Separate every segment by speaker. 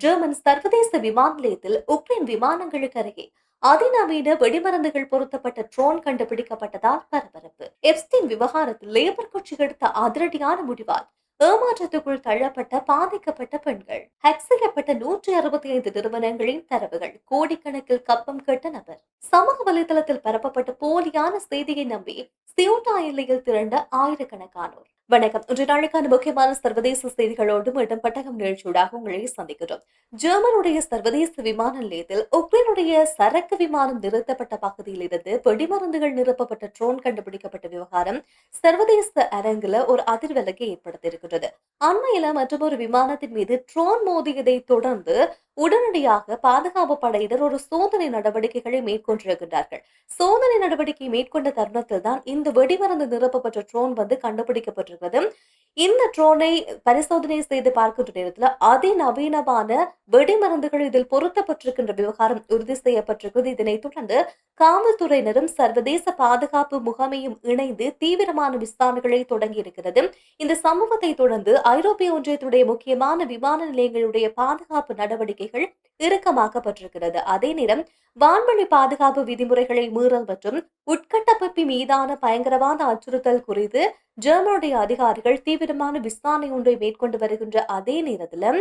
Speaker 1: German சர்வதேச விமான நிலையத்தில் உக்ரைன் விமானங்களுக்கு அருகே அதிநவீன வெடிமருந்துகள் பொருத்தப்பட்ட ட்ரோன் கண்டுபிடிக்கப்பட்டதால் பரபரப்பு. எப்ஸ்டீன் விவகாரத்தில் லேபர் கட்சி எடுத்த அதிரடியான முடிவால் ஏமாற்றத்துக்குள் தள்ளப்பட்ட பாதிக்கப்பட்ட பெண்கள், ஹேக் செய்யப்பட்ட 165 நிறுவனங்களின் தரவுகள், கோடிக்கணக்கில் கப்பம் கேட்ட நபர், சமூக வலைதளத்தில் பரப்பப்பட்ட போலியான செய்தியை நம்பி சியோட்டா எல்லையில் திரண்ட ஆயிரக்கணக்கானோர். வணக்கம். இன்று நாளுக்கான முக்கியமான சர்வதேச செய்திகளோடு மீண்டும் பட்டகம் நிகழ்ச்சியூடாக உங்களை சந்திக்கிறோம். ஜெர்மனுடைய சர்வதேச விமான நிலையத்தில் உக்ரைனுடைய சரக்கு விமானம் நிறுத்தப்பட்ட பகுதியில் இருந்து வெடிமருந்துகள் நிரப்பப்பட்ட ட்ரோன் கண்டுபிடிக்கப்பட்ட விவகாரம் சர்வதேச அரங்கில ஒரு அதிர்வலையை ஏற்படுத்தியிருக்கிறது. அண்மையில மற்றொரு விமானத்தின் மீது ட்ரோன் மோதியதை தொடர்ந்து உடனடியாக பாதுகாப்பு படையினர் ஒரு சோதனை நடவடிக்கைகளை மேற்கொண்டிருக்கின்றார்கள். சோதனை நடவடிக்கை மேற்கொண்ட தருணத்தில் தான் இந்த வெடிமருந்து நிரப்பப்பட்ட ட்ரோன் கண்டுபிடிக்கப்பட்டிருக்கிறது. இந்த ட்ரோனை பரிசோதனை செய்து பார்க்கின்ற நேரத்தில் அதிநவீனமான வெடிமருந்துகள் இதில் பொருத்தப்பட்டிருக்கின்ற விவகாரம் உறுதி செய்யப்பட்டிருக்கிறது. இதனைத் தொடர்ந்து காவல்துறையினரும் சர்வதேச பாதுகாப்பு முகமையும் இணைந்து தீவிரமான விசாரணைகளை தொடங்கி இருக்கிறது. இந்த சம்பவத்தை தொடர்ந்து ஐரோப்பிய ஒன்றியத்துடைய முக்கியமான விமான நிலையங்களுடைய பாதுகாப்பு நடவடிக்கைகள் இறுக்கமாக்கப்பட்டிருக்கிறது. அதே நேரம் வான்வழி பாதுகாப்பு விதிமுறைகளை மீறல் மற்றும் உட்கட்டமைப்பு மீதான பயங்கரவாத அச்சுறுத்தல் குறித்து ஜெர்மனுடைய அதிகாரிகள் தீவிரமான விசாரணை ஒன்றை மேற்கொண்டு வருகின்ற அதே நேரத்துல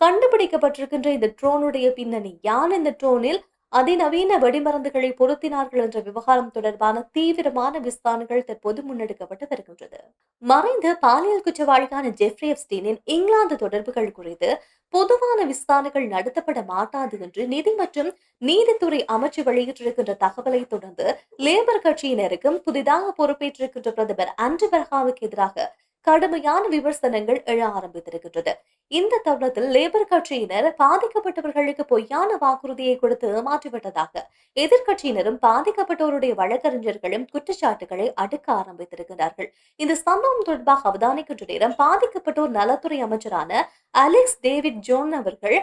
Speaker 1: கண்டுபிடிக்கப்பட்டிருக்கின்ற இந்த ட்ரோனுடைய பின்னணி, யார் இந்த ட்ரோனில் அதிநவீன வெடிமருந்துகளை பொருத்தினார்கள் என்ற விவகாரம் தொடர்பான தீவிரமான விசாரணைகள் தற்போது முன்னெடுக்கப்பட்டு வருகின்றது. மறைந்த பாலியல் குற்றவாளியான ஜெஃப்ரி எப்ஸ்டீனின் இங்கிலாந்து தொடர்புகள் குறித்து பொதுவான விசாரணைகள் நடத்தப்பட மாட்டாது என்று நிதி மற்றும் நீதித்துறை அமைச்சு வெளியிட்டிருக்கின்ற தகவலை தொடர்ந்து லேபர் கட்சியினருக்கும் புதிதாக பொறுப்பேற்றிருக்கின்ற பிரதமர் ஆண்ட்ரி பெர்ஹாமுக்கு எதிராக கடுமையான விமர்சனங்கள் எழ ஆரம்பித்திருக்கின்றது. இந்த தருணத்தில் லேபர் கட்சியினர் பாதிக்கப்பட்டவர்களுக்கு பொய்யான வாக்குறுதியை கொடுத்து ஏமாற்றிவிட்டதாக எதிர்கட்சியினரும் பாதிக்கப்பட்டோருடைய வழக்கறிஞர்களும் குற்றச்சாட்டுகளை அடுக்க ஆரம்பித்திருக்கிறார்கள். இந்த சம்பவம் தொடர்பாக அவதானிக்கின்ற நேரம் பாதிக்கப்பட்டோர் நலத்துறை அமைச்சரான அலெக்ஸ் டேவிட் ஜோன் அவர்கள்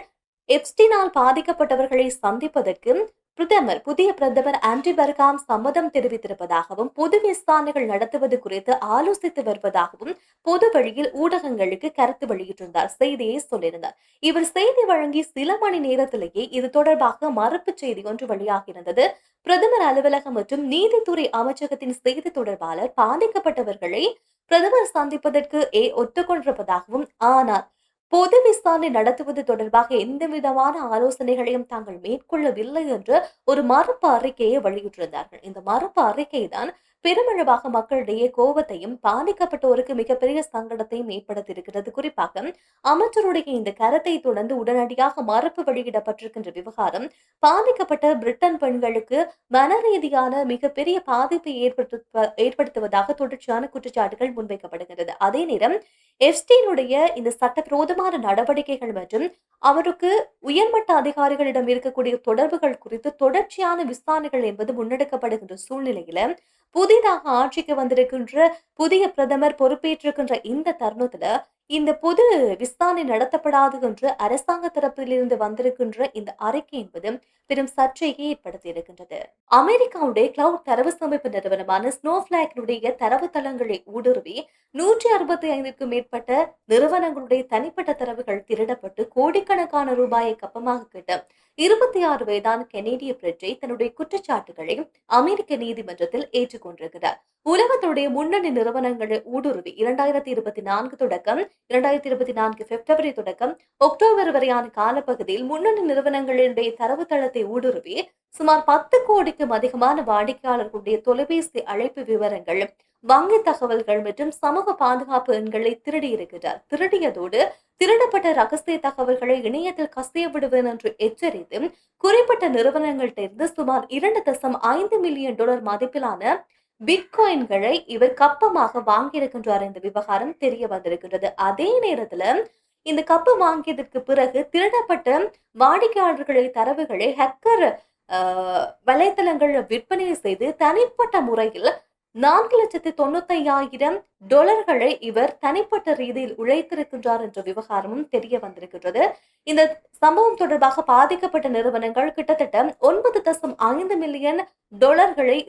Speaker 1: எப்ஸ்டீனால் பாதிக்கப்பட்டவர்களை சந்திப்பதற்கு புதிய பிரதமர் ஆண்ட்ரி பெர்ஹாம் சம்மதம் தெரிவித்திருப்பதாகவும் பொது விசாரணைகள் நடத்துவது குறித்து ஆலோசித்து வருவதாகவும் பொது வழியில் ஊடகங்களுக்கு கருத்து வெளியிட்டிருந்தார், செய்தியை சொல்லியிருந்தார். இவர் செய்தி வழங்கி சில மணி நேரத்திலேயே இது தொடர்பாக மறுப்பு செய்தி ஒன்று வெளியாகியிருந்தது. பிரதமர் அலுவலகம் மற்றும் நீதித்துறை அமைச்சகத்தின் செய்தி தொடர்பாளர் பாதிக்கப்பட்டவர்களை பிரதமர் சந்திப்பதற்கு ஒத்துக்கொண்டிருப்பதாகவும், ஆனால் பொது விசாரணை நடத்துவது தொடர்பாக எந்த விதமான ஆலோசனைகளையும் தாங்கள் மேற்கொள்ளவில்லை என்று ஒரு மறுப்பு அறிக்கையை வெளியிட்டிருந்தார்கள். இந்த மறுப்பு அறிக்கை தான் பெருமளவாக மக்களிடையே கோபத்தையும் பாதிக்கப்பட்டோருக்கு மிகப்பெரிய சங்கடத்தையும் ஏற்படுத்தியிருக்கிறது. குறிப்பாக அமைச்சருடைய இந்த கருத்தை தொடர்ந்து உடனடியாக மறுப்பு வெளியிடப்பட்டிருக்கின்ற விவகாரம் பாதிக்கப்பட்ட பிரிட்டன் பெண்களுக்கு மன ரீதியான மிகப்பெரிய பாதிப்பை ஏற்படுத்துவதாக தொடர்ச்சியான குற்றச்சாட்டுகள் முன்வைக்கப்படுகிறது. அதே நேரம் எப்ஸ்டீனுடைய இந்த சட்டவிரோதமான நடவடிக்கைகள் மற்றும் அவருக்கு உயர்மட்ட அதிகாரிகளிடம் இருக்கக்கூடிய தொடர்புகள் குறித்து தொடர்ச்சியான விசாரணைகள் என்பது முன்னெடுக்கப்படுகின்ற சூழ்நிலையில புதிதாக ஆட்சிக்கு வந்திருக்கின்ற புதிய பிரதமர் பொறுப்பேற்றிருக்கின்ற இந்த தருணத்துல இந்த பொது விசாரணை நடத்தப்படாது என்று அரசாங்க தரப்பிலிருந்து வந்திருக்கின்ற இந்த அறிக்கை என்பது பெரும் சர்ச்சையை ஏற்படுத்தி இருக்கின்றது. அமெரிக்காவுடைய கிளவுட் தரவு சமைப்பு நிறுவனமான ஸ்னோஃபிளாக்கினுடைய தரவுத்தளங்களை ஊடுருவி 165க்கும் மேற்பட்ட நிறுவனங்களுடைய தனிப்பட்ட தரவுகள் திருடப்பட்டு கோடிக்கணக்கான ரூபாயை கப்பமாக கேட்ட 26 வயதான கெனேடிய பிரஜை தன்னுடைய குற்றச்சாட்டுகளை அமெரிக்க நீதிமன்றத்தில் ஏற்றுக்கொண்டிருக்கிறார். உலகத்துடைய முன்னணி நிறுவனங்களை ஊடுருவி 2024 தொடக்கம் 2024 பிப்ரவரி தொடக்கம் அக்டோபர் வரையான காலப்பகுதியில் முன்னணி நிறுவனங்களுடைய தரவுத்தளத்தை ஊடுருவி சுமார் 10 கோடிக்கும் அதிகமான வாடிக்கையாளர்களுடைய தொலைபேசி அழைப்பு விவரங்கள், வங்கி தகவல்கள் மற்றும் சமூக பாதுகாப்பு எண்களை திருடியிருக்கிறார். திருடியதோடு திருடப்பட்ட ரகசிய தகவல்களை இணையத்தில் கசிய விடுவேன் என்று எச்சரித்து குறிப்பிட்ட நிறுவனங்கள்டிருந்து சுமார் $2.5 மில்லியன் மதிப்பிலான பிட்காயின்களை இவர் கப்பமாக வாங்கியிருக்கின்றார். இந்த விவகாரம் தெரிய வந்திருக்கிறது. அதே நேரத்துல இந்த கப்பு வாங்கியதற்கு பிறகு திருடப்பட்ட வாடிக்கையாளர்களை தரவுகளை ஹேக்கர் வலைத்தளங்கள் விற்பனை செய்து தனிப்பட்ட முறையில் $4,95,000 இவர் தனிப்பட்ட ரீதியில் உழைத்திருக்கின்றார் என்ற விவகாரமும் தெரிய வந்திருக்கின்றது. இந்த சம்பவம் தொடர்பாக பாதிக்கப்பட்ட நிறுவனங்கள் கிட்டத்தட்ட $9.5 மில்லியன்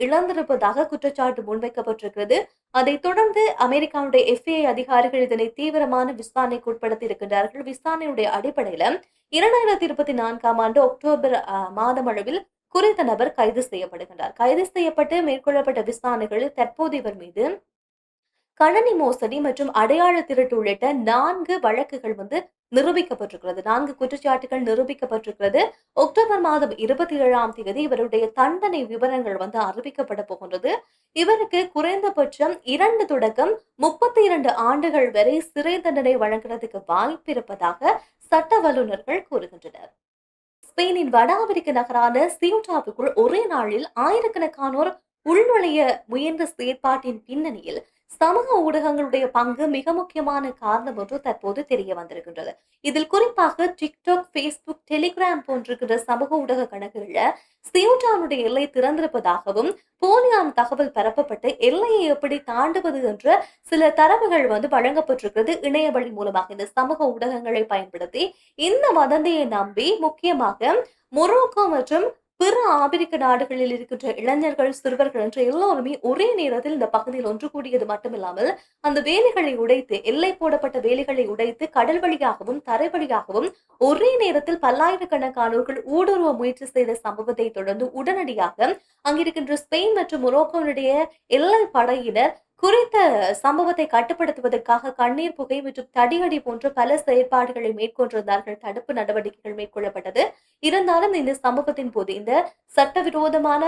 Speaker 1: இழந்திருப்பதாக குற்றச்சாட்டு முன்வைக்கப்பட்டிருக்கிறது. அதைத் தொடர்ந்து அமெரிக்காவுடைய FBI அதிகாரிகள் இதனை தீவிரமான விசாரணைக்கு உட்படுத்தி இருக்கின்றார்கள். விசாரணையுடைய அடிப்படையில 2024ஆம் ஆண்டு அக்டோபர் மாதம் அளவில் குறித்த நபர் கைது செய்யப்படுகின்றார். கைது செய்யப்பட்டு மேற்கொள்ளப்பட்ட விசாரணைகளில் தற்போது இவர் மீது கணனி மோசடி மற்றும் அடையாள திருட்டு உள்ளிட்ட 4 வழக்குகள் நிரூபிக்கப்பட்டிருக்கிறது. 4 குற்றச்சாட்டுகள் நிரூபிக்கப்பட்டிருக்கிறது. அக்டோபர் மாதம் 27ஆம் தேதி இவருடைய தண்டனை விவரங்கள் அறிவிக்கப்பட போகின்றது. இவருக்கு குறைந்தபட்சம் 2 தொடக்கம் 32 ஆண்டுகள் வரை சிறை தண்டனை வழங்குறதுக்கு வாய்ப்பு இருப்பதாக சட்ட வல்லுநர்கள் கூறுகின்றனர். ஸ்பெயினின் வட ஆப்பிரிக்க நகரான சியூட்டாவுக்குள் ஒரே நாளில் ஆயிரக்கணக்கானோர் உள்நுழைய முயன்ற செயற்பாட்டின் பின்னணியில் சமூக ஊடகங்களுடைய பங்கு மிக முக்கியமான காரணம் ஒன்று தற்போது தெரிய வந்திருக்கின்றது. இதில் குறிப்பாக டிக்டாக், பேஸ்புக், டெலிகிராம் போன்ற சமூக ஊடக கணக்குகள்ல சியூட்டானுடைய எல்லை திறந்திருப்பதாகவும் போலியான தகவல் பரப்பப்பட்டு எல்லையை எப்படி தாண்டுவது என்ற சில தரவுகள் வழங்கப்பட்டிருக்கிறது. இணைய வழி மூலமாக இந்த சமூக ஊடகங்களை பயன்படுத்தி இந்த வதந்தியை நம்பி முக்கியமாக மொரோக்கோ மற்றும் பிற ஆப்பிரிக்க நாடுகளில் இருக்கின்ற இளைஞர்கள், சிறுவர்கள் என்று எல்லோருமே ஒரே நேரத்தில் இந்த பகுதியில் ஒன்று கூடியது மட்டுமில்லாமல் அந்த வேலிகளை உடைத்து, எல்லை போடப்பட்ட வேலிகளை உடைத்து கடல் வழியாகவும் தரை வழியாகவும் ஒரே நேரத்தில் பல்லாயிரக்கணக்கானோர்கள் ஊடுருவ முயற்சி செய்த சம்பவத்தை தொடர்ந்து உடனடியாக அங்கிருக்கின்ற ஸ்பெயின் மற்றும் மொரோக்கோனுடைய எல்லை படையினர் குறித்த சம்பவத்தை கட்டுப்படுத்துவதற்காக கண்ணீர் புகை மற்றும் தடியடி போன்ற பல செயற்பாடுகளை மேற்கொண்டிருந்தார்கள். தடுப்பு நடவடிக்கைகள் மேற்கொள்ளப்பட்டது. இருந்தாலும் இந்த சம்பவத்தின் போது இந்த சட்டவிரோதமான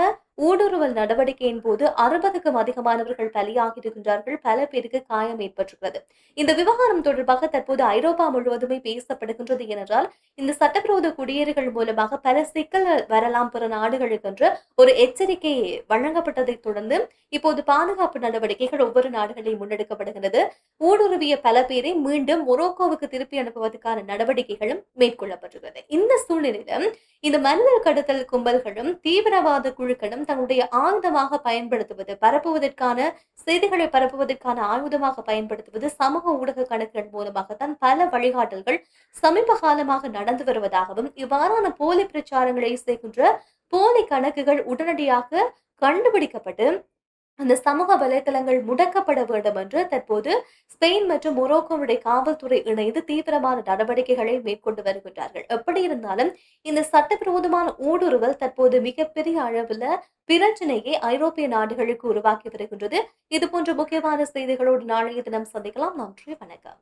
Speaker 1: ஊடுருவல் நடவடிக்கையின் போது 60க்கும் அதிகமானவர்கள் பலியாகி இருக்கின்றார்கள். பல பேருக்கு காயம் ஏற்பட்டிருக்கிறது. இந்த விவகாரம் தொடர்பாக தற்போது ஐரோப்பா முழுவதுமே பேசப்படுகின்றது. ஏனென்றால் இந்த சட்டவிரோத குடியேறிகள் மூலமாக பல சிக்கல் வரலாம் பிற நாடுகளுக்கு என்று ஒரு எச்சரிக்கை வழங்கப்பட்டதை தொடர்ந்து இப்போது பாதுகாப்பு நடவடிக்கைகள் ஒவ்வொரு நாடுகளில் முன்னெடுக்கப்படுகிறது. ஊடுருவிய பல பேரை மீண்டும் மொரோக்கோவுக்கு திருப்பி அனுப்புவதற்கான நடவடிக்கைகளும் மேற்கொள்ளப்பட்டுள்ளது. இந்த சூழ்நிலையிலும் இந்த மனிதர் கடத்தல் கும்பல்களும் தீவிரவாத குழுக்களும் தன்னுடைய ஆயுதமாக பரப்புவதற்கான செய்திகளை பரப்புவதற்கான ஆயுதமாக பயன்படுத்துவது சமூக ஊடக கணக்குகள் மூலமாகத்தான் பல வழிகாட்டல்கள் சமீப காலமாக நடந்து வருவதாகவும் இவ்வாறான போலி பிரச்சாரங்களை செய்கின்ற போலி கணக்குகள் உடனடியாக கண்டுபிடிக்கப்பட்டு அந்த சமூக வலைதளங்கள் முடக்கப்பட வேண்டும் என்று தற்போது ஸ்பெயின் மற்றும் மொரோக்கோவுடைய காவல்துறை இணைந்து தீவிரமான நடவடிக்கைகளை மேற்கொண்டு வருகின்றார்கள். எப்படி இருந்தாலும் இந்த சட்டவிரோதமான ஊடுருவல் தற்போது மிகப்பெரிய அளவில் பிரச்சனையை ஐரோப்பிய நாடுகளுக்கு உருவாக்கி வருகின்றது. இது போன்ற முக்கியமான செய்திகளோடு நாளைய தினம் சந்திக்கலாம். நன்றி, வணக்கம்.